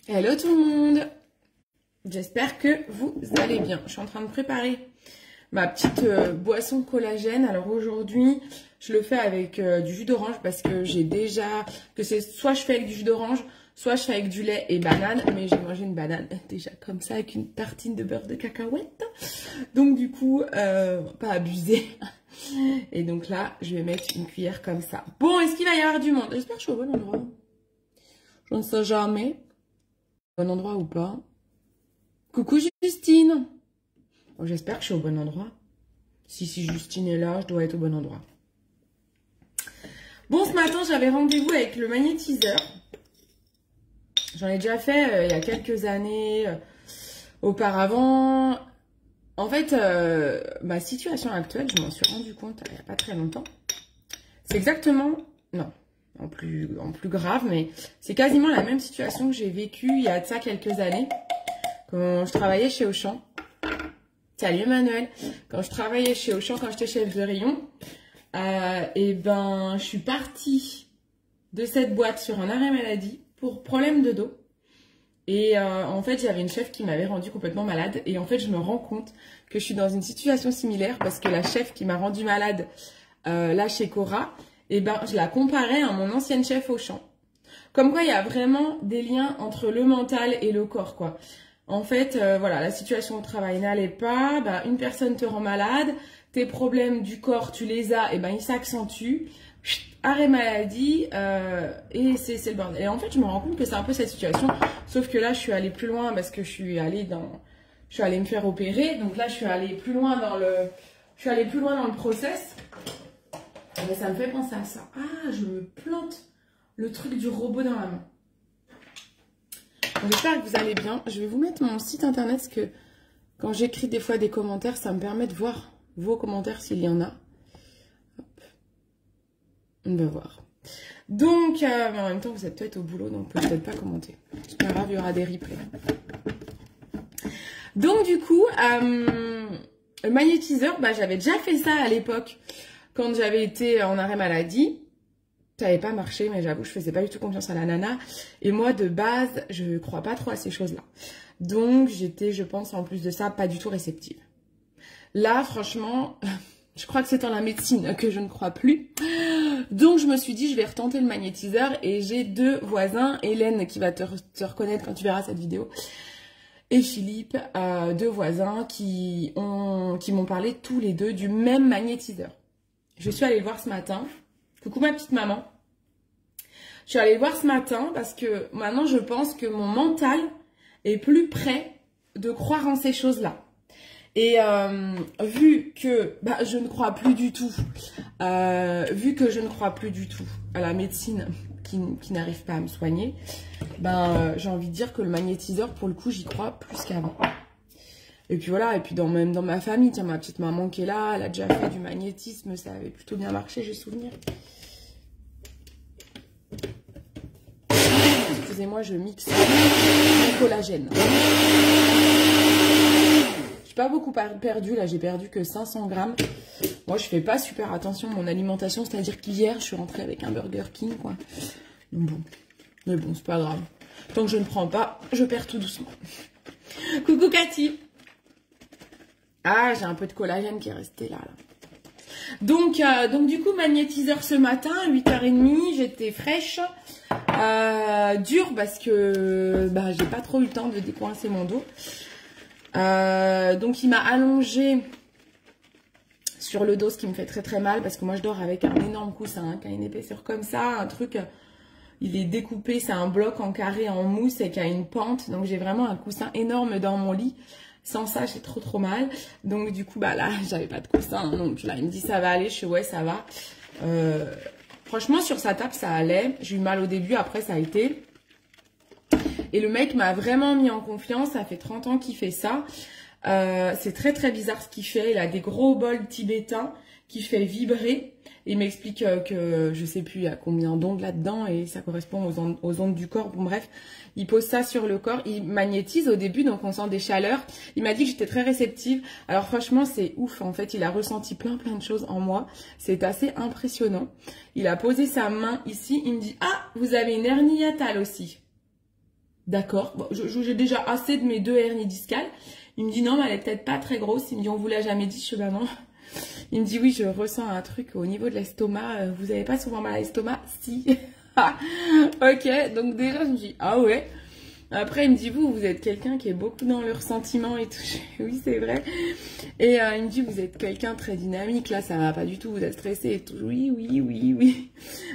Hello tout le monde, j'espère que vous allez bien. Je suis en train de préparer ma petite boisson collagène. Alors aujourd'hui, je le fais avec du jus d'orange parce que j'ai déjà, soit je fais avec du jus d'orange, soit je fais avec du lait et banane. Mais j'ai mangé une banane déjà comme ça avec une tartine de beurre de cacahuète. Donc du coup, pas abuser. Et donc là, je vais mettre une cuillère comme ça. Bon, est-ce qu'il va y avoir du monde? J'espère que je suis au bon endroit. Je ne sais jamais. Bon endroit ou pas. Coucou Justine. Bon, j'espère que je suis au bon endroit. Si Justine est là, je dois être au bon endroit. Bon, ce matin, j'avais rendez-vous avec le magnétiseur. J'en ai déjà fait il y a quelques années auparavant. En fait, ma situation actuelle, je m'en suis rendu compte il n'y a pas très longtemps. C'est exactement... Non. En plus grave, mais c'est quasiment la même situation que j'ai vécue il y a de ça quelques années, quand je travaillais chez Auchan. Salut Emmanuel. Quand je travaillais chez Auchan, quand j'étais chef de rayon, et ben je suis partie de cette boîte sur un arrêt maladie pour problème de dos. Et en fait, j'avais une chef qui m'avait rendue complètement malade. Et en fait, je me rends compte que je suis dans une situation similaire parce que la chef qui m'a rendue malade là chez Cora, et ben, je la comparais à mon ancienne chef Auchan. Comme quoi, il y a vraiment des liens entre le mental et le corps, quoi. En fait, voilà, la situation au travail n'allait pas, ben, une personne te rend malade, tes problèmes du corps, tu les as, et ben, ils s'accentuent. Arrêt maladie, et c'est le bordel. Et en fait, je me rends compte que c'est un peu cette situation, sauf que là, je suis allée plus loin parce que je suis allée me faire opérer. Donc là, je suis allée plus loin dans le process. Mais ça me fait penser à ça. Ah, je me plante le truc du robot dans la main. J'espère que vous allez bien. Je vais vous mettre mon site internet parce que quand j'écris des fois des commentaires, ça me permet de voir vos commentaires s'il y en a. Hop. On va voir. Donc, en même temps, vous êtes peut-être au boulot, donc vous ne pouvez peut-être pas commenter. C'est pas grave, il y aura des replays. Donc, du coup, le magnétiseur, bah, j'avais déjà fait ça à l'époque. Quand j'avais été en arrêt maladie, ça n'avait pas marché, mais j'avoue, je faisais pas du tout confiance à la nana. Et moi, de base, je crois pas trop à ces choses-là. Donc, j'étais, je pense, en plus de ça, pas du tout réceptive. Là, franchement, je crois que c'est en la médecine que je ne crois plus. Donc, je me suis dit, je vais retenter le magnétiseur. Et j'ai deux voisins, Hélène, qui va te reconnaître quand tu verras cette vidéo, et Philippe, deux voisins qui m'ont parlé tous les deux du même magnétiseur. Je suis allée le voir ce matin. Coucou ma petite maman. Je suis allée le voir ce matin parce que maintenant je pense que mon mental est plus prêt de croire en ces choses-là. Et vu que je ne crois plus du tout, à la médecine qui n'arrive pas à me soigner, j'ai envie de dire que le magnétiseur, pour le coup, j'y crois plus qu'avant. Et puis voilà, et puis même dans ma famille, tiens, ma petite maman qui est là, elle a déjà fait du magnétisme, ça avait plutôt bien marché, j'ai souvenir. Excusez-moi, je mixe mon collagène. J'ai pas beaucoup perdu, là, j'ai perdu que 500 grammes. Moi, je fais pas super attention à mon alimentation, c'est-à-dire qu'hier, je suis rentrée avec un Burger King, quoi. Donc bon, mais bon, c'est pas grave. Tant que je ne prends pas, je perds tout doucement. Coucou Cathy. Ah, j'ai un peu de collagène qui est resté là. Donc du coup, magnétiseur ce matin, 8h30, j'étais fraîche, dure parce que j'ai pas trop eu le temps de décoincer mon dos. Donc il m'a allongé sur le dos, ce qui me fait très très mal parce que moi je dors avec un énorme coussin, hein, qui a une épaisseur comme ça, un truc, il est découpé, c'est un bloc en carré en mousse et qui a une pente. Donc j'ai vraiment un coussin énorme dans mon lit. Sans ça, j'ai trop mal. Donc du coup, là, j'avais pas de coussin. Donc là, il me dit ça va aller. Je suis ouais, ça va. Franchement, sur sa table, ça allait. J'ai eu mal au début, après ça a été. Et le mec m'a vraiment mis en confiance. Ça fait 30 ans qu'il fait ça. C'est très très bizarre ce qu'il fait. Il a des gros bols tibétains qui fait vibrer. Il m'explique que je sais plus il y a combien d'ondes là-dedans et ça correspond aux ondes du corps. Bon bref, il pose ça sur le corps, il magnétise au début, donc on sent des chaleurs. Il m'a dit que j'étais très réceptive. Alors franchement, c'est ouf. En fait, il a ressenti plein de choses en moi. C'est assez impressionnant. Il a posé sa main ici. Il me dit « Ah, vous avez une hernie hiatale aussi. » D'accord. Bon, j'ai déjà assez de mes 2 hernies discales. Il me dit non, mais elle est peut-être pas très grosse. Il me dit on vous l'a jamais dit. Je suis bah non. Il me dit oui, je ressens un truc au niveau de l'estomac. Vous avez pas souvent mal à l'estomac? Si. Ok, donc déjà je me dis ah ouais. Après il me dit vous êtes quelqu'un qui est beaucoup dans le ressentiment et tout. Oui c'est vrai. Et il me dit vous êtes quelqu'un de très dynamique, là ça va pas du tout, vous êtes stressé et tout. Oui.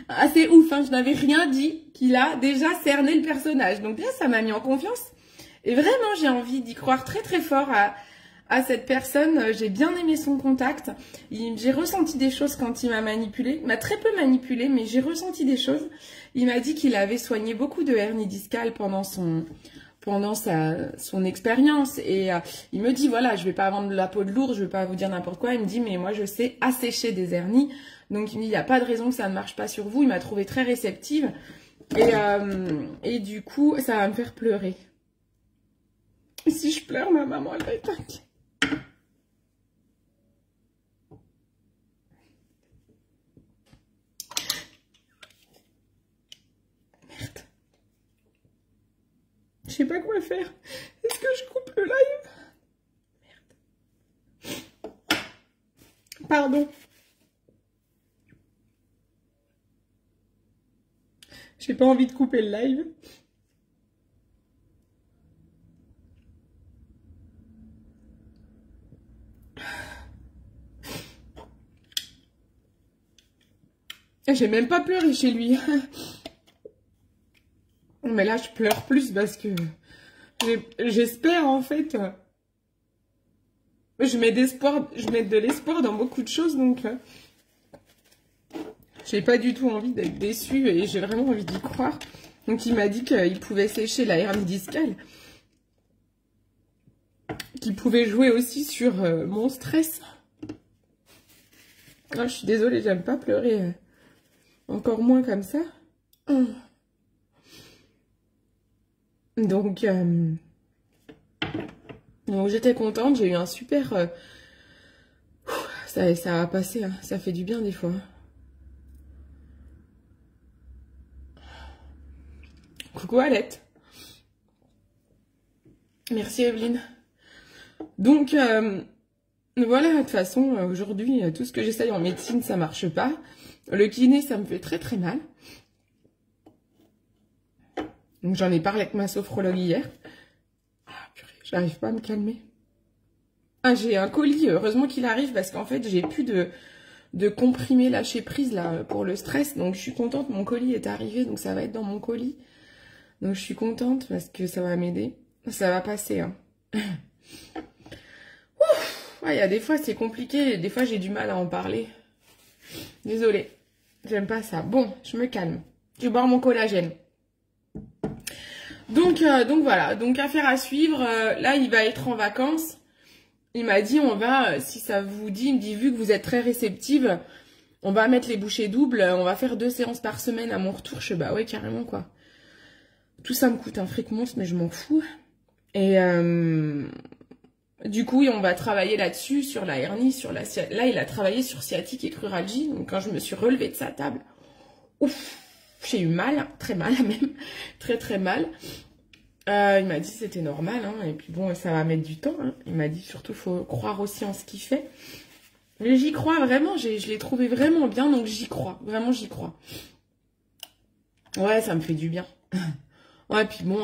Ah c'est ouf, hein, je n'avais rien dit qu'il a déjà cerné le personnage. Donc déjà ça m'a mis en confiance. Et vraiment j'ai envie d'y croire très très fort à cette personne. J'ai bien aimé son contact. J'ai ressenti des choses quand il m'a manipulé. Il m'a très peu manipulé, mais j'ai ressenti des choses. Il m'a dit qu'il avait soigné beaucoup de hernies discales pendant son expérience. Et il me dit, voilà, je vais pas vendre de la peau de l'ours, je vais pas vous dire n'importe quoi. Il me dit, mais moi, je sais assécher des hernies. Donc, il me dit, il n'y a pas de raison que ça ne marche pas sur vous. Il m'a trouvé très réceptive. Et du coup, ça va me faire pleurer. Et si je pleure, ma maman, elle va être inquiète. Je sais pas quoi faire. Est-ce que je coupe le live? Merde. Pardon. J'ai pas envie de couper le live. J'ai même pas pleuré chez lui. Mais là, je pleure plus parce que j'espère en fait. Je mets de l'espoir dans beaucoup de choses, donc j'ai pas du tout envie d'être déçue et j'ai vraiment envie d'y croire. Donc il m'a dit qu'il pouvait sécher la hernie discale, qu'il pouvait jouer aussi sur mon stress. Ah, je suis désolée, j'aime pas pleurer, encore moins comme ça. Donc j'étais contente, j'ai eu un super... ça a passé, hein. Ça fait du bien des fois. Coucou Alette. Merci Evelyne. Donc voilà, de toute façon, aujourd'hui, tout ce que j'essaye en médecine, ça marche pas. Le kiné, ça me fait très très mal. Donc j'en ai parlé avec ma sophrologue hier. Ah purée, j'arrive pas à me calmer. Ah, j'ai un colis, heureusement qu'il arrive parce qu'en fait, j'ai plus de comprimés lâcher prise là pour le stress. Donc je suis contente, mon colis est arrivé, donc ça va être dans mon colis. Donc je suis contente parce que ça va m'aider. Ça va passer, hein. Ouais, il y a des fois c'est compliqué, des fois j'ai du mal à en parler. Désolée, j'aime pas ça. Bon, je me calme. Je vais boire mon collagène. Donc voilà, donc affaire à suivre. Là, il va être en vacances. Il m'a dit, on va, si ça vous dit, il me dit, vu que vous êtes très réceptive, on va mettre les bouchées doubles, on va faire 2 séances par semaine à mon retour. Je sais, bah ouais, carrément, quoi. Tout ça me coûte un fric monstre, mais je m'en fous. Et du coup, on va travailler là-dessus, sur la hernie, sur la... Là, il a travaillé sur sciatique et cruralgie. Donc, quand je me suis relevée de sa table, ouf, j'ai eu mal, très mal même, très très mal. Il m'a dit c'était normal, hein, et puis bon, ça va mettre du temps. Hein. Il m'a dit surtout, faut croire aussi en ce qu'il fait. Mais j'y crois vraiment, je l'ai trouvé vraiment bien, donc j'y crois, vraiment j'y crois. Ouais, ça me fait du bien. Ouais, puis bon,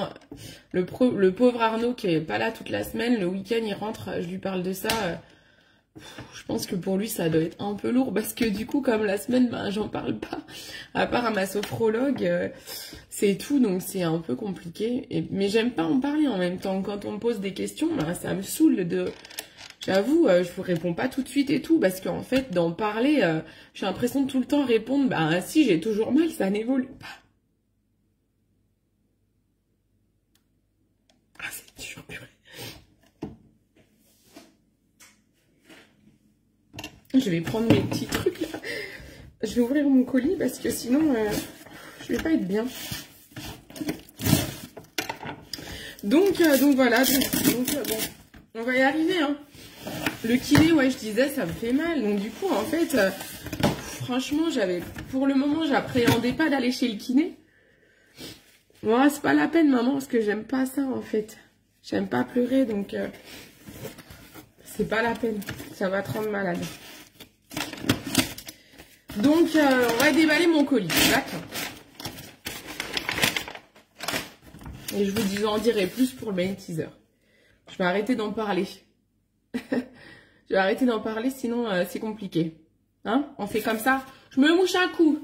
le pauvre Arnaud qui est pas là toute la semaine, le week-end il rentre, je lui parle de ça. Je pense que pour lui ça doit être un peu lourd parce que du coup comme la semaine ben j'en parle pas à part à ma sophrologue, c'est tout, donc c'est un peu compliqué mais j'aime pas en parler en même temps. Quand on me pose des questions ben, ça me saoule de... J'avoue, je vous réponds pas tout de suite et tout parce qu'en fait d'en parler, j'ai l'impression de tout le temps répondre ben si j'ai toujours mal, ça n'évolue pas. Ah c'est dur, purée. Je vais prendre mes petits trucs là. Je vais ouvrir mon colis parce que sinon je vais pas être bien. Donc voilà. Bon, on va y arriver. Hein. Le kiné, ouais, je disais, ça me fait mal. Donc du coup, en fait, franchement, pour le moment, j'appréhendais pas d'aller chez le kiné. Moi, c'est pas la peine, maman, parce que j'aime pas ça, en fait. J'aime pas pleurer, donc c'est pas la peine. Ça va te rendre malade. Donc, on va déballer mon colis. D'accord. Et je vous en dirai plus pour le main teaser. Je vais arrêter d'en parler. Je vais arrêter d'en parler, sinon c'est compliqué. Hein? On fait comme ça. Je me mouche un coup.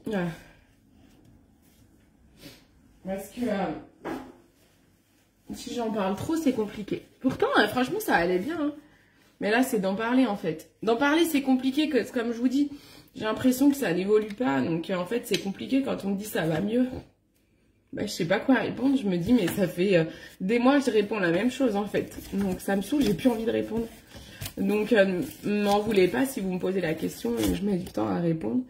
Voilà. Parce que si j'en parle trop, c'est compliqué. Pourtant, franchement, ça allait bien. Hein. Mais là, c'est d'en parler, en fait. D'en parler, c'est compliqué, que, comme je vous dis, j'ai l'impression que ça n'évolue pas. Donc, en fait, c'est compliqué quand on me dit ça va mieux. Bah, je sais pas quoi répondre. Je me dis, mais ça fait des mois que je réponds la même chose, en fait. Donc, ça me saoule, j'ai plus envie de répondre. Donc, m'en voulez pas si vous me posez la question et je mets du temps à répondre.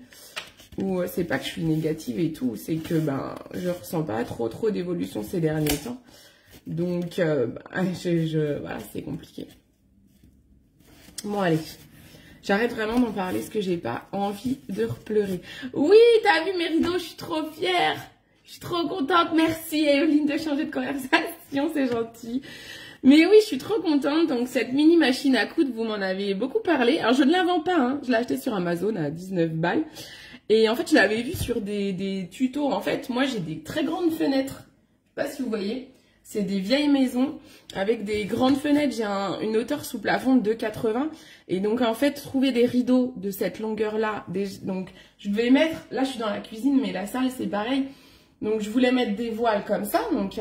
Ou c'est pas que je suis négative et tout, c'est que ben je ressens pas trop d'évolution ces derniers temps. Donc voilà, c'est compliqué. Bon allez, j'arrête vraiment d'en parler parce que j'ai pas envie de repleurer. Oui, t'as vu mes rideaux, je suis trop fière. Je suis trop contente, merci Eveline de changer de conversation, c'est gentil. Mais oui, je suis trop contente. Donc cette mini machine à coudre, vous m'en avez beaucoup parlé. Alors je ne la vends pas, hein. Je l'ai achetée sur Amazon à 19 balles. Et en fait, je l'avais vu sur des tutos. En fait, moi, j'ai des très grandes fenêtres. Je sais pas si vous voyez. C'est des vieilles maisons avec des grandes fenêtres. J'ai une hauteur sous plafond de 2,80. Et donc, en fait, trouver des rideaux de cette longueur-là. Donc, je vais mettre... Là, je suis dans la cuisine, mais la salle, c'est pareil. Donc, je voulais mettre des voiles comme ça. Donc,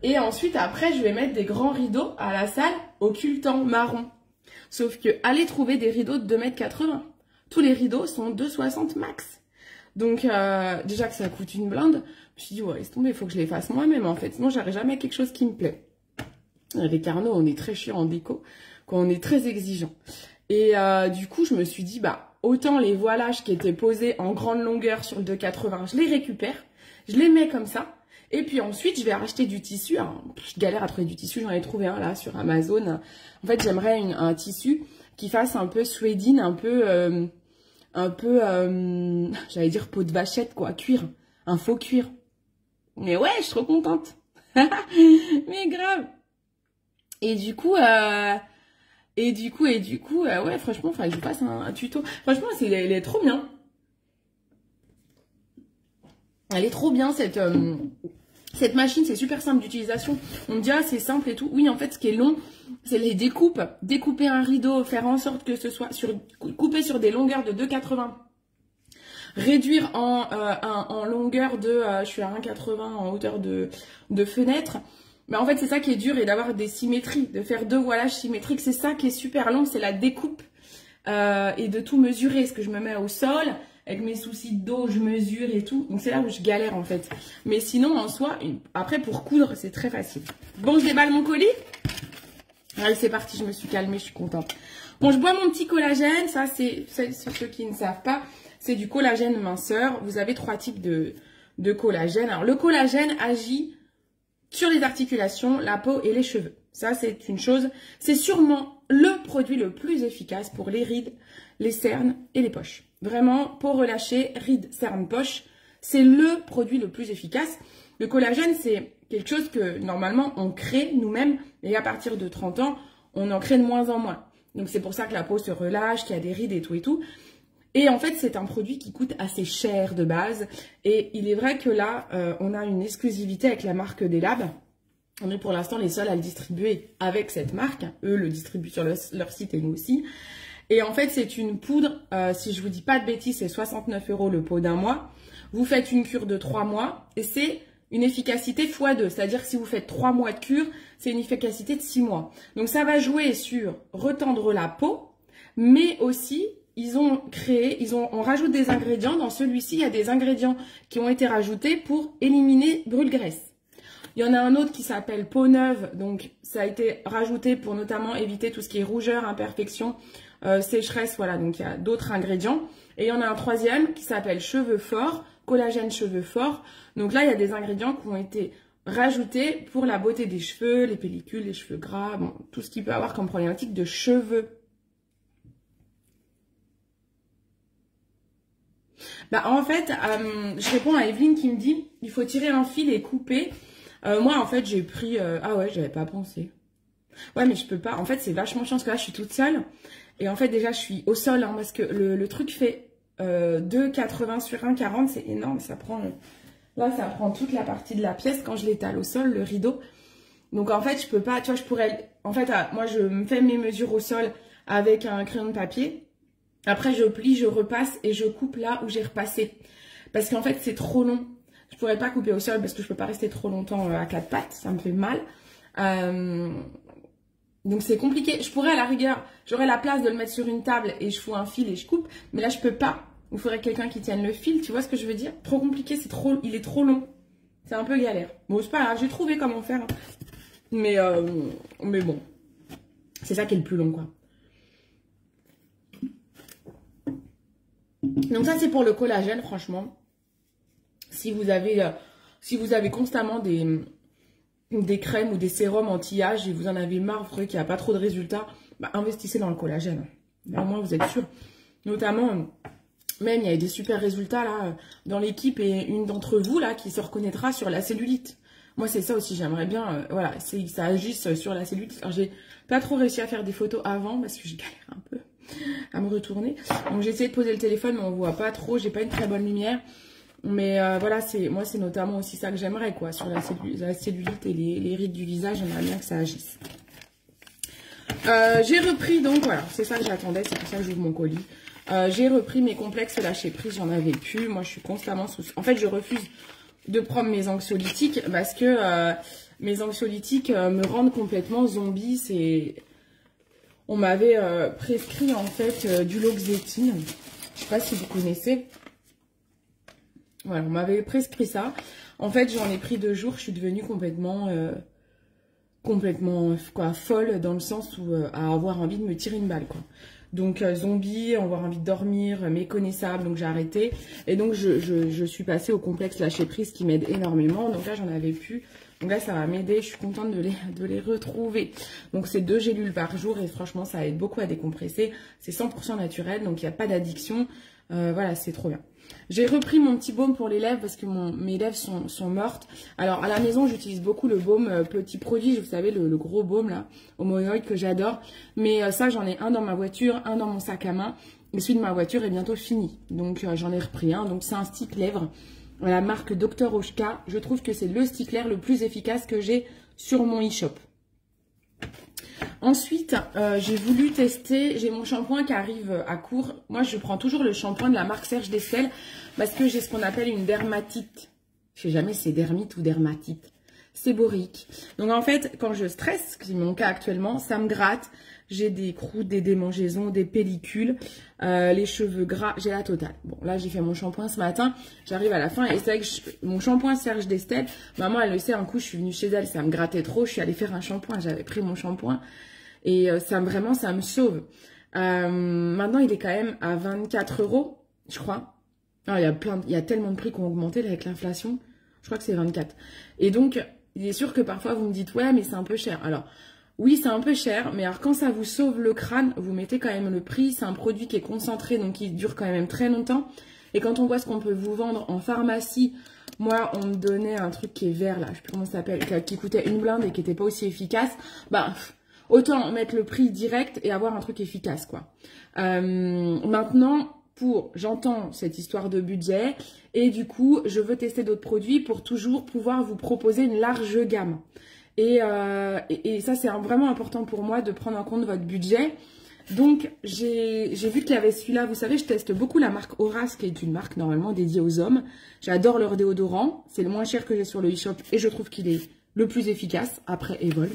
et ensuite, après, je vais mettre des grands rideaux à la salle occultant marron. Sauf que, aller trouver des rideaux de 2,80 m. Tous les rideaux sont 2,60 max. Donc, déjà que ça coûte une blinde, je me suis dit, ouais, laisse tomber, il faut que je les fasse moi-même, en fait. Sinon, j'aurai jamais quelque chose qui me plaît. Avec Arnaud, on est très chiant en déco, quand on est très exigeant. Et du coup, je me suis dit, bah, autant les voilages qui étaient posés en grande longueur sur le 2,80, je les récupère, je les mets comme ça. Et puis ensuite, je vais racheter du tissu. Alors, je galère à trouver du tissu, j'en ai trouvé un là sur Amazon. En fait, j'aimerais un tissu qui fasse un peu suédine, un peu j'allais dire peau de vachette, quoi, cuir, un faux cuir. Mais ouais, je suis trop contente. Mais grave. Et du coup, ouais, franchement, il faudrait que je vous fasse un tuto. Franchement, elle est trop bien. Elle est trop bien, cette machine, c'est super simple d'utilisation. On me dit, ah, c'est simple et tout. Oui, en fait, ce qui est long, c'est les découpes. Découper un rideau, faire en sorte que ce soit coupé sur des longueurs de 2,80. Réduire en longueur de, je suis à 1,80 en hauteur de fenêtre. Mais en fait, c'est ça qui est dur, et d'avoir des symétries, de faire deux voilages symétriques. C'est ça qui est super long, c'est la découpe et de tout mesurer. Est-ce que je me mets au sol? Avec mes soucis de dos, je mesure et tout. Donc, c'est là où je galère, en fait. Mais sinon, en soi, après, pour coudre, c'est très facile. Bon, je déballe mon colis. Allez, c'est parti. Je me suis calmée, je suis contente. Bon, je bois mon petit collagène. Ça, c'est ceux qui ne savent pas. C'est du collagène minceur. Vous avez 3 types de collagène. Alors, le collagène agit sur les articulations, la peau et les cheveux. Ça, c'est une chose. C'est sûrement le produit le plus efficace pour les rides, les cernes et les poches. Vraiment, peau relâchée, rides, cernes, poches, c'est le produit le plus efficace. Le collagène, c'est quelque chose que normalement on crée nous-mêmes, et à partir de 30 ans, on en crée de moins en moins. Donc c'est pour ça que la peau se relâche, qu'il y a des rides et tout et tout. Et en fait, c'est un produit qui coûte assez cher de base. Et il est vrai que là, on a une exclusivité avec la marque des Labs. On est pour l'instant les seuls à le distribuer avec cette marque. Eux le distribuent sur leur site et nous aussi. Et en fait, c'est une poudre, si je vous dis pas de bêtises, c'est 69 € le pot d'un mois. Vous faites une cure de 3 mois et c'est une efficacité x2. C'est-à-dire que si vous faites 3 mois de cure, c'est une efficacité de 6 mois. Donc ça va jouer sur retendre la peau, mais aussi... on rajoute des ingrédients. Dans celui-ci, il y a des ingrédients qui ont été rajoutés pour éliminer brûle-graisse. Il y en a un autre qui s'appelle peau neuve. Donc, ça a été rajouté pour notamment éviter tout ce qui est rougeur, imperfection, sécheresse. Voilà, donc il y a d'autres ingrédients. Et il y en a un troisième qui s'appelle cheveux forts, collagène cheveux forts. Donc là, il y a des ingrédients qui ont été rajoutés pour la beauté des cheveux, les pellicules, les cheveux gras, bon, tout ce qui peut avoir comme problématique de cheveux. Bah, en fait, je réponds à Evelyne qui me dit, il faut tirer un fil et couper. Moi, en fait, j'ai pris... ah ouais, j'avais pas pensé. Ouais, mais je peux pas. En fait, c'est vachement chiant parce que là, je suis toute seule. Et en fait, déjà, je suis au sol, hein, parce que le truc fait 2,80 sur 1,40. C'est énorme. Ça prend... là, ça prend toute la partie de la pièce quand je l'étale au sol, le rideau. Donc, en fait, je peux pas... Tu vois, je pourrais... En fait, moi, je me fais mes mesures au sol avec un crayon de papier. Après, je plie, je repasse et je coupe là où j'ai repassé. Parce qu'en fait, c'est trop long. Je pourrais pas couper au sol parce que je peux pas rester trop longtemps à quatre pattes. Ça me fait mal. Donc, c'est compliqué. Je pourrais, à la rigueur, j'aurais la place de le mettre sur une table et je fous un fil et je coupe. Mais là, je peux pas. Il faudrait quelqu'un qui tienne le fil. Tu vois ce que je veux dire? Trop compliqué. Il est trop long. C'est un peu galère. Bon, c'est pas grave. J'ai trouvé comment faire. Mais bon. C'est ça qui est le plus long, quoi. Donc ça, c'est pour le collagène, franchement. Si vous avez constamment des crèmes ou des sérums anti-âge et vous en avez marre, vous trouvez qu'il n'y a pas trop de résultats, bah, investissez dans le collagène. Au moins, vous êtes sûr. Notamment, même, il y a des super résultats là dans l'équipe et une d'entre vous là qui se reconnaîtra sur la cellulite. Moi, c'est ça aussi, j'aimerais bien, voilà, ça agisse sur la cellulite. Alors, j'ai pas trop réussi à faire des photos avant parce que je galère un peu à me retourner. Donc j'ai essayé de poser le téléphone, mais on voit pas trop. J'ai pas une très bonne lumière. Mais voilà, moi c'est notamment aussi ça que j'aimerais, quoi, sur la cellulite et les rides du visage. J'aimerais bien que ça agisse. J'ai repris, donc voilà, c'est ça que j'attendais, c'est pour ça que j'ouvre mon colis. J'ai repris mes complexes lâcher prise, j'en avais plus. Moi je suis constamment sous... En fait, je refuse de prendre mes anxiolytiques parce que mes anxiolytiques me rendent complètement zombie. On m'avait prescrit en fait du Loxétine. Je sais pas si vous connaissez. Voilà, on m'avait prescrit ça. En fait, j'en ai pris 2 jours. Je suis devenue complètement quoi, folle dans le sens où à avoir envie de me tirer une balle, quoi. Donc zombie, avoir envie de dormir, méconnaissable. Donc j'ai arrêté. Et donc je suis passée au complexe lâcher prise qui m'aide énormément. Donc là, j'en avais plus. Donc là, ça va m'aider. Je suis contente de les retrouver. Donc, c'est 2 gélules par jour et franchement, ça aide beaucoup à décompresser. C'est 100% naturel, donc il n'y a pas d'addiction. Voilà, c'est trop bien. J'ai repris mon petit baume pour les lèvres parce que mes lèvres sont mortes. Alors, à la maison, j'utilise beaucoup le baume Petit Produit. Vous savez, le gros baume là, homoïoïde que j'adore. Mais ça, j'en ai un dans ma voiture, un dans mon sac à main. Et celui de ma voiture est bientôt fini. Donc, j'en ai repris un. Donc, c'est un stick lèvres. La marque Dr Oshka, je trouve que c'est le stick lèvres le plus efficace que j'ai sur mon e-shop. Ensuite, j'ai voulu tester, j'ai mon shampoing qui arrive à court. Moi, je prends toujours le shampoing de la marque Serge Destel parce que j'ai ce qu'on appelle une dermatite. Je sais jamais si c'est dermite ou dermatite. Séborique. Donc, en fait, quand je stresse, c'est mon cas actuellement, ça me gratte. J'ai des croûtes, des démangeaisons, des pellicules, les cheveux gras, j'ai la totale. Bon, là, j'ai fait mon shampoing ce matin. J'arrive à la fin et c'est vrai que mon shampoing Serge Destel, maman, elle le sait, un coup, je suis venue chez elle, ça me grattait trop. Je suis allée faire un shampoing, j'avais pris mon shampoing et vraiment, ça me sauve. Maintenant, il est quand même à 24 €, je crois. Alors, il y a tellement de prix qui ont augmenté là, avec l'inflation. Je crois que c'est 24. Et donc, il est sûr que parfois, vous me dites, ouais, mais c'est un peu cher. Alors, oui, c'est un peu cher, mais alors quand ça vous sauve le crâne, vous mettez quand même le prix. C'est un produit qui est concentré, donc qui dure quand même très longtemps. Et quand on voit ce qu'on peut vous vendre en pharmacie, moi, on me donnait un truc qui est vert, là, je sais plus comment ça s'appelle, qui coûtait une blinde et qui n'était pas aussi efficace. Bah, autant mettre le prix direct et avoir un truc efficace, quoi. Maintenant, j'entends cette histoire de budget et du coup, je veux tester d'autres produits pour toujours pouvoir vous proposer une large gamme. Et ça, c'est vraiment important pour moi de prendre en compte votre budget. Donc, j'ai vu qu'il y avait celui-là. Vous savez, je teste beaucoup la marque Horace, qui est une marque normalement dédiée aux hommes. J'adore leur déodorant. C'est le moins cher que j'ai sur le e-shop et je trouve qu'il est le plus efficace après Evol.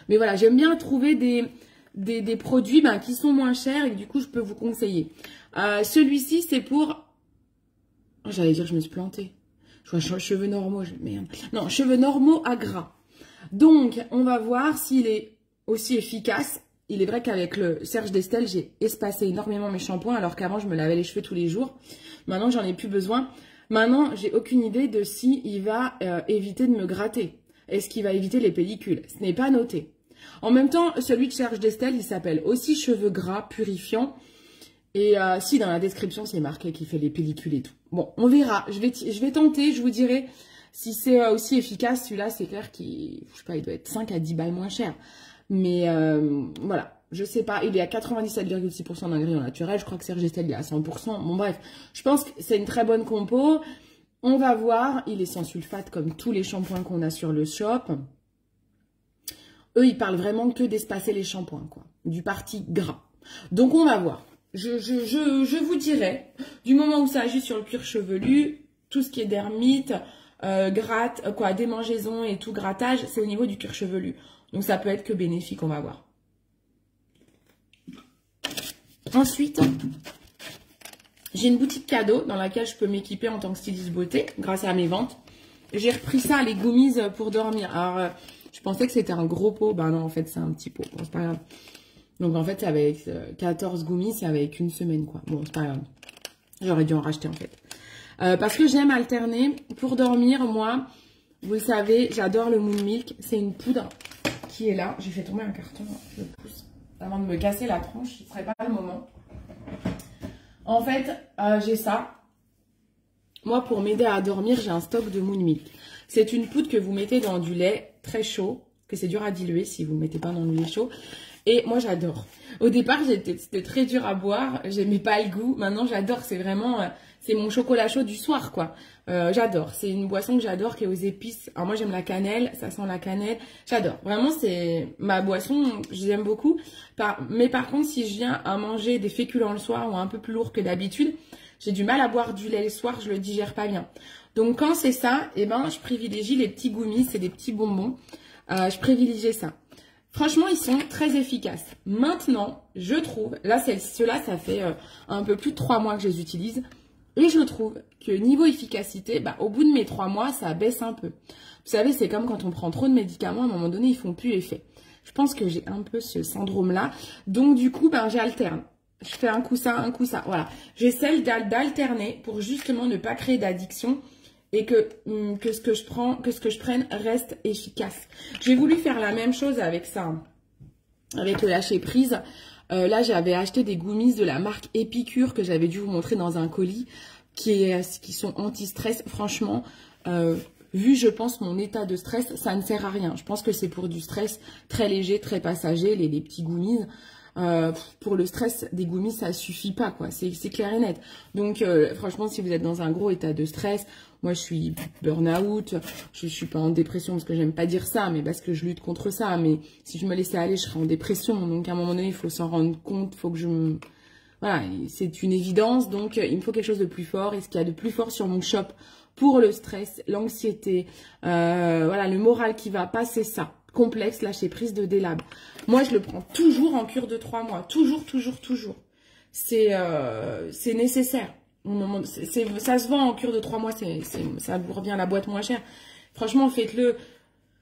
Mais voilà, j'aime bien trouver des produits qui sont moins chers et que du coup, je peux vous conseiller. Celui-ci, c'est pour... Oh, j'allais dire que je me suis plantée. Je vois cheveux normaux, merde. Non, cheveux normaux à gras. Donc, on va voir s'il est aussi efficace. Il est vrai qu'avec le Serge Destel, j'ai espacé énormément mes shampoings, alors qu'avant, je me lavais les cheveux tous les jours. Maintenant, j'en ai plus besoin. Maintenant, j'ai aucune idée de si il va éviter de me gratter. Est-ce qu'il va éviter les pellicules? Ce n'est pas noté. En même temps, celui de Serge Destel, il s'appelle aussi cheveux gras purifiant. Et si, dans la description, c'est marqué qu'il fait les pellicules et tout. Bon, on verra. Je vais tenter, je vous dirai si c'est aussi efficace. Celui-là, c'est clair qu'il, je sais pas, il doit être 5 à 10 balles moins cher. Mais voilà, je sais pas. Il est à 97,6% d'ingrédients naturels. Je crois que Sergestel, il est à 100%. Bon, bref, je pense que c'est une très bonne compo. On va voir. Il est sans sulfate comme tous les shampoings qu'on a sur le shop. Eux, ils parlent vraiment que d'espacer les shampoings, quoi. Du parti gras. Donc, on va voir. Je vous dirai, du moment où ça agit sur le cuir chevelu, tout ce qui est dermite, démangeaison et tout, grattage, c'est au niveau du cuir chevelu. Donc, ça peut être que bénéfique, on va voir. Ensuite, j'ai une boutique cadeau dans laquelle je peux m'équiper en tant que styliste beauté grâce à mes ventes. J'ai repris ça, les gummies pour dormir. Alors, je pensais que c'était un gros pot. Ben non, en fait, c'est un petit pot. Bon, c'est pas grave. Donc, en fait, c'est avec 14 gummies, c'est avec une semaine, quoi. Bon, c'est pas grave. J'aurais dû en racheter, en fait. Parce que j'aime alterner. Pour dormir, moi, vous le savez, j'adore le Moon Milk. C'est une poudre qui est là. J'ai fait tomber un carton, je le pousse. Avant de me casser la tronche, ce ne serait pas le moment. En fait, j'ai ça. Moi, pour m'aider à dormir, j'ai un stock de Moon Milk. C'est une poudre que vous mettez dans du lait très chaud, que c'est dur à diluer si vous ne mettez pas dans du lait chaud. Et moi, j'adore. Au départ, c'était très dur à boire. J'aimais pas le goût. Maintenant, j'adore. C'est vraiment, c'est mon chocolat chaud du soir, quoi. J'adore. C'est une boisson que j'adore, qui est aux épices. Alors moi, j'aime la cannelle. Ça sent la cannelle. J'adore. Vraiment, c'est ma boisson. J'aime beaucoup. Mais par contre, si je viens à manger des féculents le soir ou un peu plus lourd que d'habitude, j'ai du mal à boire du lait le soir. Je le digère pas bien. Donc, quand c'est ça, eh ben, je privilégie les petits gummies. C'est des petits bonbons. Je privilégie ça. Franchement, ils sont très efficaces. Maintenant, je trouve, là, ceux-là, ça fait un peu plus de 3 mois que je les utilise. Et je trouve que niveau efficacité, bah, au bout de mes 3 mois, ça baisse un peu. Vous savez, c'est comme quand on prend trop de médicaments, à un moment donné, ils font plus effet. Je pense que j'ai un peu ce syndrome-là. Donc, du coup, ben, j'alterne. Je fais un coup ça, un coup ça. Voilà. J'essaie d'alterner pour justement ne pas créer d'addiction. Et que ce que je prenne reste efficace. J'ai voulu faire la même chose avec ça, avec le lâcher prise. Là, j'avais acheté des gummies de la marque Épicure que j'avais dû vous montrer dans un colis, qui sont anti-stress. Franchement, vu, je pense, mon état de stress, ça ne sert à rien. Je pense que c'est pour du stress très léger, très passager, les petits gummies. Pour le stress, des gummies, ça suffit pas, quoi. C'est clair et net. Donc, franchement, si vous êtes dans un gros état de stress, moi, je suis burn-out, je suis pas en dépression parce que j'aime pas dire ça, mais parce que je lutte contre ça. Mais si je me laissais aller, je serais en dépression. Donc, à un moment donné, il faut s'en rendre compte, faut que voilà, c'est une évidence. Donc, il me faut quelque chose de plus fort. Et ce qu'il y a de plus fort sur mon shop pour le stress, l'anxiété, voilà, le moral qui va pas, c'est ça. Complexe, lâcher prise de Délab. Moi, je le prends toujours en cure de 3 mois. Toujours, toujours, toujours. C'est nécessaire. Ça se vend en cure de 3 mois. Ça vous revient à la boîte moins chère. Franchement, faites-le.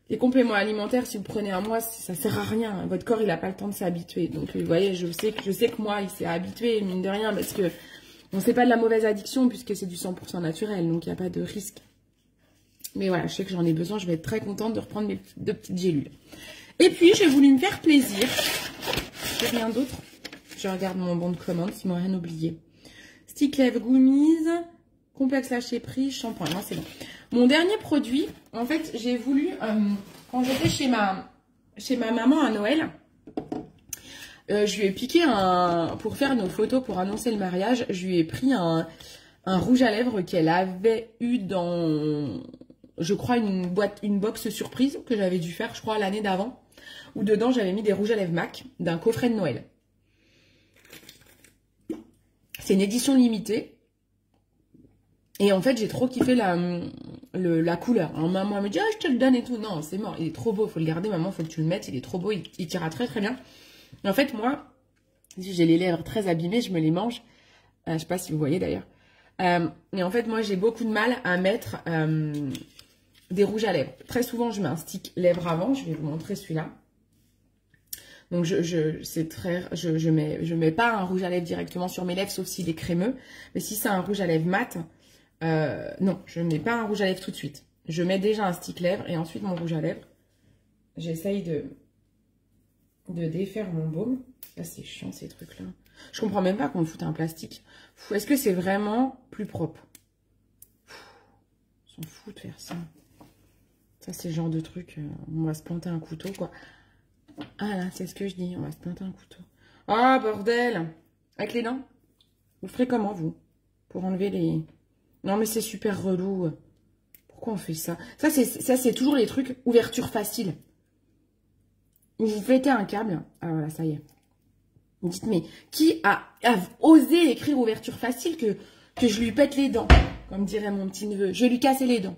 Les compléments alimentaires, si vous prenez un mois, ça sert à rien. Votre corps, il n'a pas le temps de s'habituer. Donc, vous voyez, je sais que moi, il s'est habitué, mine de rien, parce que on sait pas de la mauvaise addiction puisque c'est du 100% naturel. Donc, il n'y a pas de risque. Mais voilà, je sais que j'en ai besoin. Je vais être très contente de reprendre mes 2 petites gélules. Et puis, j'ai voulu me faire plaisir. J'ai rien d'autre. Je regarde mon bon de commande, s'ils m'ont rien oublié. Stick lèvres gummies, complexe lâcher prise, shampoing. Non, c'est bon. Mon dernier produit, en fait, j'ai voulu, quand j'étais chez ma maman à Noël, je lui ai piqué pour faire nos photos, pour annoncer le mariage, je lui ai pris un rouge à lèvres qu'elle avait eu dans, je crois, une box surprise que j'avais dû faire, je crois, l'année d'avant, où dedans, j'avais mis des rouges à lèvres MAC d'un coffret de Noël. C'est une édition limitée. Et en fait, j'ai trop kiffé la couleur. Alors, maman elle me dit, ah, je te le donne et tout. Non, c'est mort. Il est trop beau. Il faut le garder, maman. Il faut que tu le mettes. Il est trop beau. Il tira très, très bien. Et en fait, moi, j'ai les lèvres très abîmées. Je me les mange. Je sais pas si vous voyez d'ailleurs. Et en fait, moi, j'ai beaucoup de mal à mettre des rouges à lèvres. Très souvent, je mets un stick lèvres avant. Je vais vous montrer celui-là. Donc, je mets pas un rouge à lèvres directement sur mes lèvres, sauf s'il est crémeux. Mais si c'est un rouge à lèvres mat, non, je ne mets pas un rouge à lèvres tout de suite. Je mets déjà un stick lèvres et ensuite mon rouge à lèvres. J'essaye de défaire mon baume. Là, c'est chiant ces trucs-là. Je comprends même pas qu'on me foute un plastique. Est-ce que c'est vraiment plus propre? On s'en fout de faire ça. Ça, c'est le genre de truc, on va se planter un couteau, quoi. Ah là, c'est ce que je dis, on va se planter un couteau. Ah, bordel! Avec les dents? Vous ferez comment, vous? Pour enlever les... Non, mais c'est super relou. Pourquoi on fait ça? Ça, c'est toujours les trucs ouverture facile. Où vous fêtez un câble. Ah, voilà, ça y est. Vous dites, mais qui a osé écrire ouverture facile que je lui pète les dents? Comme dirait mon petit neveu. Je vais lui casser les dents.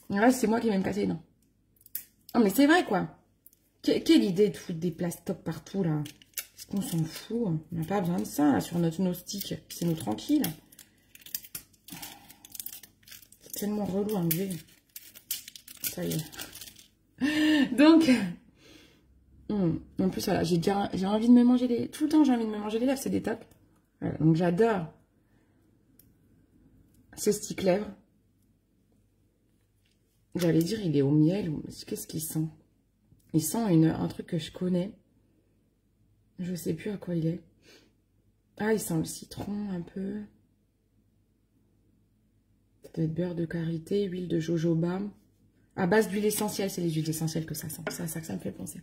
Là, c'est moi qui vais me casser les dents. Non, mais c'est vrai, quoi. Quelle idée de foutre des plastocs partout, là. Est-ce qu'on s'en fout? On n'a pas besoin de ça, là, sur notre stick. C'est nous tranquille. C'est tellement relou à enlever. Ça y est. Donc, en plus, voilà, j'ai envie de me manger les... Tout le temps, j'ai envie de me manger les lèvres, c'est des tapes. Voilà, donc, j'adore ce stick lèvres. J'allais dire, il est au miel. Ou... Qu'est-ce qu'il sent? Il sent un truc que je connais. Je sais plus à quoi il est. Ah, il sent le citron un peu. Ça doit être beurre de karité, huile de jojoba. À base d'huile essentielle, c'est les huiles essentielles que ça sent. C'est à ça que ça me fait penser.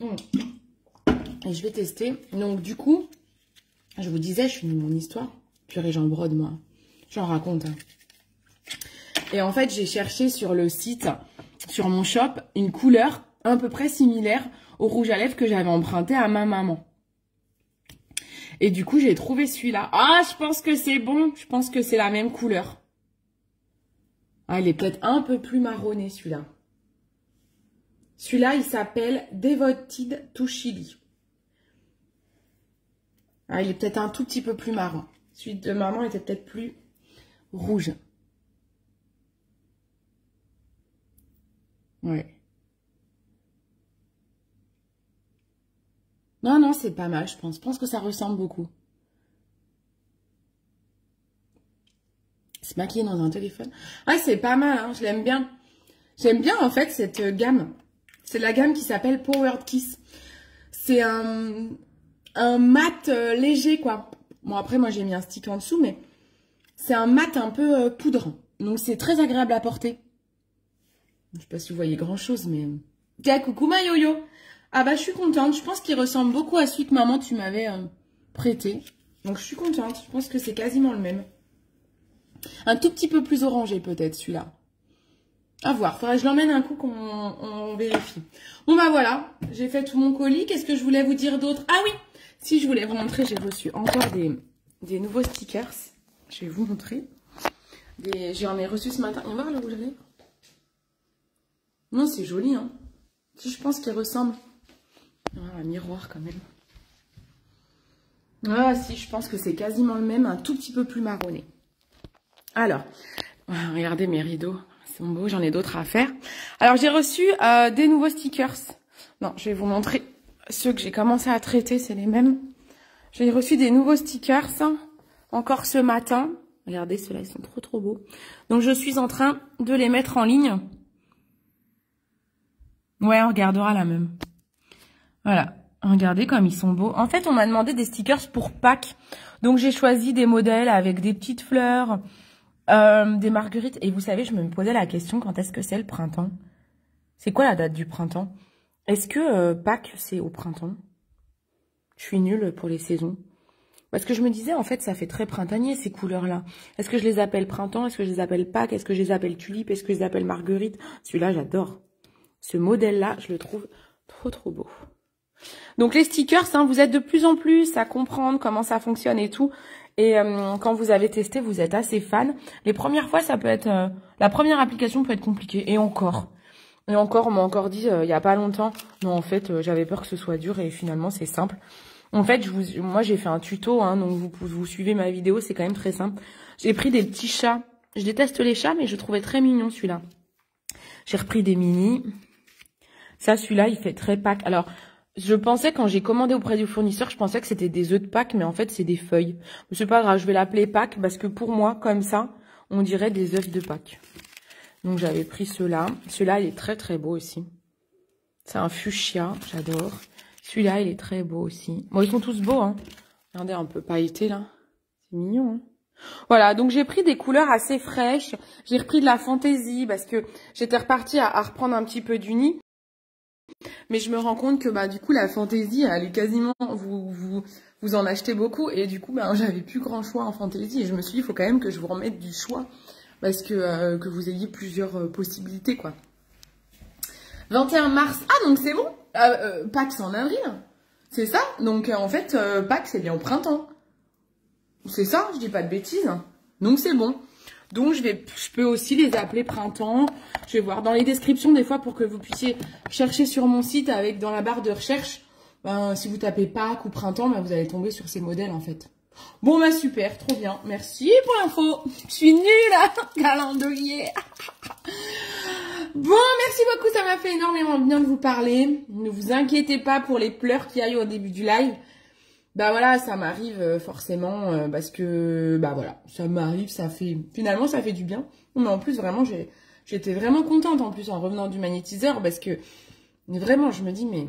Et je vais tester. Donc, du coup, je vous disais, je finis mon histoire. Purée, j'en brode, moi. J'en raconte. Hein. Et en fait, j'ai cherché sur le site, sur mon shop, une couleur à peu près similaire au rouge à lèvres que j'avais emprunté à ma maman. Et du coup, j'ai trouvé celui-là. Ah, je pense que c'est bon. Je pense que c'est la même couleur. Ah, il est peut-être un peu plus marronné, celui-là. Celui-là, il s'appelle Devoted to Chili. Ah, il est peut-être un tout petit peu plus marron. Celui de maman était peut-être plus rouge. Ouais. Non, non, c'est pas mal, je pense. Je pense que ça ressemble beaucoup. C'est maquillé dans un téléphone. Ah, c'est pas mal, hein, je l'aime bien. J'aime bien, en fait, cette gamme. C'est la gamme qui s'appelle Powered Kiss. C'est un mat léger, quoi. Bon, après, moi, j'ai mis un stick en dessous, mais c'est un mat un peu poudre. Donc, c'est très agréable à porter. Je sais pas si vous voyez grand-chose, mais... Tiens, coucou ma yo-yo. Ah bah, je suis contente. Je pense qu'il ressemble beaucoup à celui que maman, tu m'avais prêté. Donc, je suis contente. Je pense que c'est quasiment le même. Un tout petit peu plus orangé, peut-être, celui-là. À voir. Faudrait que je l'emmène un coup qu'on vérifie. Bon, bah voilà. J'ai fait tout mon colis. Qu'est-ce que je voulais vous dire d'autre? Ah oui! Si je voulais vous montrer, j'ai reçu encore des nouveaux stickers. Je vais vous montrer. J'en ai reçu ce matin. On va voir le rouge à lèvres. Non, c'est joli, hein. Si, je pense qu'il ressemble. Ah, un miroir quand même. Ah, si, je pense que c'est quasiment le même, un tout petit peu plus marronné. Alors, regardez mes rideaux. Ils sont beaux, j'en ai d'autres à faire. Alors, j'ai reçu des nouveaux stickers. Non, je vais vous montrer ceux que j'ai commencé à traiter, c'est les mêmes. J'ai reçu des nouveaux stickers, encore ce matin. Regardez, ceux-là, ils sont trop, trop beaux. Donc, je suis en train de les mettre en ligne. Ouais, on regardera la même. Voilà. Regardez comme ils sont beaux. En fait, on m'a demandé des stickers pour Pâques. Donc, j'ai choisi des modèles avec des petites fleurs, des marguerites. Et vous savez, je me posais la question, quand est-ce que c'est le printemps? C'est quoi la date du printemps? Est-ce que Pâques, c'est au printemps? Je suis nulle pour les saisons. Parce que je me disais, en fait, ça fait très printanier, ces couleurs-là. Est-ce que je les appelle printemps? Est-ce que je les appelle Pâques? Est-ce que je les appelle tulipes? Est-ce que je les appelle marguerites? Celui-là, j'adore. Ce modèle-là, je le trouve trop, trop beau. Donc, les stickers, hein, vous êtes de plus en plus à comprendre comment ça fonctionne et tout. Et quand vous avez testé, vous êtes assez fan. Les premières fois, ça peut être... la première application peut être compliquée. Et encore, on m'a encore dit, il n'y a pas longtemps, non, en fait, j'avais peur que ce soit dur et finalement, c'est simple. En fait, moi, j'ai fait un tuto, hein, donc vous suivez ma vidéo, c'est quand même très simple. J'ai pris des petits chats. Je déteste les chats, mais je trouvais très mignon, celui-là. J'ai repris des mini. Ça, celui-là, il fait très Pâques. Alors, je pensais, quand j'ai commandé auprès du fournisseur, je pensais que c'était des œufs de Pâques, mais en fait, c'est des feuilles. Mais c'est pas grave, je vais l'appeler Pâques, parce que pour moi, comme ça, on dirait des œufs de Pâques. Donc, j'avais pris ceux-là. Celui-là, il est très, très beau aussi. C'est un fuchsia, j'adore. Celui-là, il est très beau aussi. Bon, ils sont tous beaux, hein. Regardez, un peu pailleté, là. C'est mignon, hein. Voilà, donc j'ai pris des couleurs assez fraîches. J'ai repris de la fantaisie parce que j'étais repartie à reprendre un petit peu d'uni. Mais je me rends compte que bah du coup la fantaisie elle est quasiment vous en achetez beaucoup et du coup bah j'avais plus grand choix en fantaisie et je me suis dit il faut quand même que je vous remette du choix parce que vous ayez plusieurs possibilités quoi. 21 mars, ah donc c'est bon, Pâques c'est en avril, c'est ça, donc en fait Pâques c'est bien au printemps, c'est ça, je dis pas de bêtises, donc c'est bon. Donc, je peux aussi les appeler printemps. Je vais voir dans les descriptions des fois pour que vous puissiez chercher sur mon site avec dans la barre de recherche. Ben, si vous tapez Pâques ou printemps, ben, vous allez tomber sur ces modèles en fait. Bon, bah super, trop bien. Merci pour l'info. Je suis nulle à calendrier. Bon, merci beaucoup, ça m'a fait énormément bien de vous parler. Ne vous inquiétez pas pour les pleurs qu'il y a eu au début du live. Bah voilà, ça m'arrive forcément parce que bah voilà, ça m'arrive, finalement ça fait du bien. Mais en plus vraiment j'étais vraiment contente en plus en revenant du magnétiseur parce que vraiment je me dis mais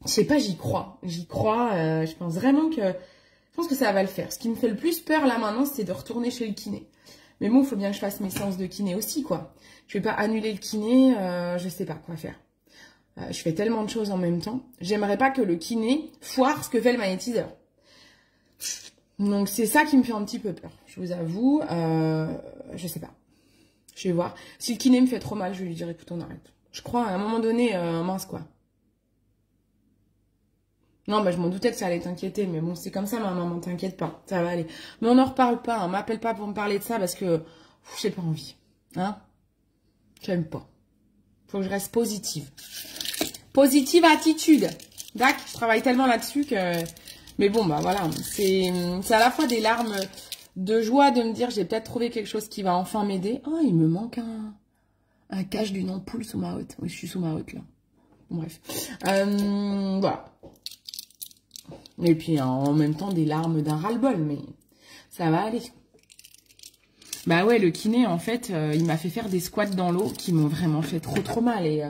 je sais pas, j'y crois, je pense vraiment que ça va le faire. Ce qui me fait le plus peur là maintenant, c'est de retourner chez le kiné. Mais bon, il faut bien que je fasse mes séances de kiné aussi quoi. Je vais pas annuler le kiné, je sais pas quoi faire. Je fais tellement de choses en même temps. J'aimerais pas que le kiné foire ce que fait le magnétiseur. Donc, c'est ça qui me fait un petit peu peur. Je vous avoue, je sais pas. Je vais voir. Si le kiné me fait trop mal, je vais lui dire, écoute, on arrête. Je crois, à un moment donné, mince quoi. Non, bah, je m'en doutais que ça allait t'inquiéter. Mais bon, c'est comme ça, ma maman, t'inquiète pas. Ça va aller. Mais on n'en reparle pas. Hein. M'appelle pas pour me parler de ça parce que j'ai pas envie. Hein? J'aime pas. Faut que je reste positive. Positive attitude. D'accord, je travaille tellement là-dessus que... Mais bon, bah voilà, c'est à la fois des larmes de joie de me dire j'ai peut-être trouvé quelque chose qui va enfin m'aider. Oh, il me manque un cache d'une ampoule sous ma hotte. Oui, je suis sous ma hotte là. Bon, bref. Voilà. Et puis en même temps des larmes d'un ras-le-bol, mais ça va aller. Bah ouais, le kiné, en fait, il m'a fait faire des squats dans l'eau qui m'ont vraiment fait trop mal. Et,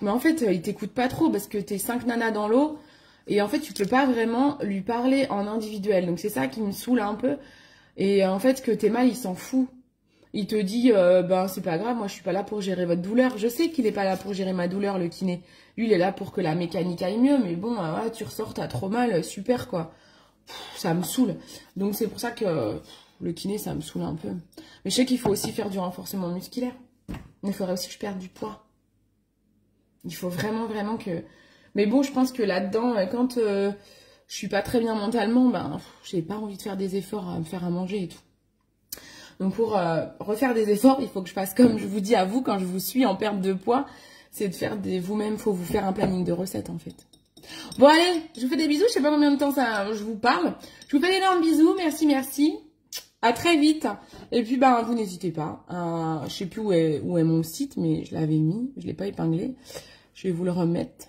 mais en fait, il t'écoute pas trop parce que t'es 5 nanas dans l'eau. Et en fait, tu peux pas vraiment lui parler en individuel. Donc, c'est ça qui me saoule un peu. Et en fait, que t'es mal, il s'en fout. Il te dit, ben, c'est pas grave, moi, je suis pas là pour gérer votre douleur. Je sais qu'il est pas là pour gérer ma douleur, le kiné. Lui, il est là pour que la mécanique aille mieux. Mais bon, ouais, tu ressors, t'as trop mal, super, quoi. Ça me saoule. Donc, c'est pour ça que le kiné, ça me saoule un peu. Mais je sais qu'il faut aussi faire du renforcement musculaire. Il faudrait aussi que je perde du poids. Il faut vraiment que... Mais bon, je pense que là-dedans, quand je suis pas très bien mentalement, ben, j'ai pas envie de faire des efforts à me faire à manger et tout. Donc pour refaire des efforts, il faut que je fasse comme je vous dis à vous quand je vous suis en perte de poids, c'est de faire vous-même, faut vous faire un planning de recettes en fait. Bon allez, je vous fais des bisous, je sais pas combien de temps je vous parle. Je vous fais d'énormes bisous, merci. À très vite. Et puis ben vous n'hésitez pas. Je sais plus où est mon site, mais je l'avais mis, je l'ai pas épinglé. Je vais vous le remettre.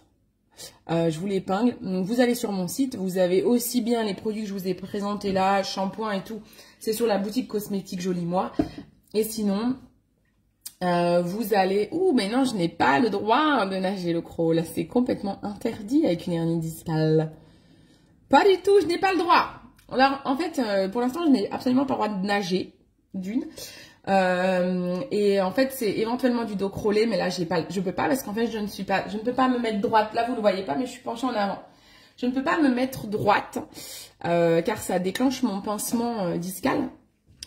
Je vous l'épingle. Donc vous allez sur mon site, vous avez aussi bien les produits que je vous ai présentés là, shampoing et tout. C'est sur la boutique cosmétique Joli Moi. Et sinon, vous allez... Ouh, mais non, je n'ai pas le droit de nager le crawl. Là, c'est complètement interdit avec une hernie discale. Pas du tout, je n'ai pas le droit. Alors, en fait, pour l'instant, je n'ai absolument pas le droit de nager, d'une. Et en fait, c'est éventuellement du dos crawlé, mais là, je peux pas parce qu'en fait, je ne peux pas me mettre droite. Là, vous ne le voyez pas, mais je suis penchée en avant. Je ne peux pas me mettre droite, car ça déclenche mon pansement discal.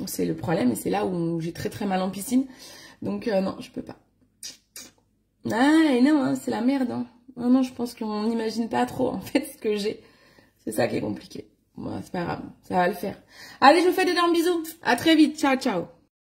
C'est le problème et c'est là où j'ai très mal en piscine. Donc, non, je peux pas. Ah, et non, hein, c'est la merde. Hein. Non, je pense qu'on n'imagine pas trop, en fait, ce que j'ai. C'est ça qui est compliqué. Bon, c'est pas grave, ça va le faire. Allez, je vous fais d'énormes bisous. À très vite. Ciao.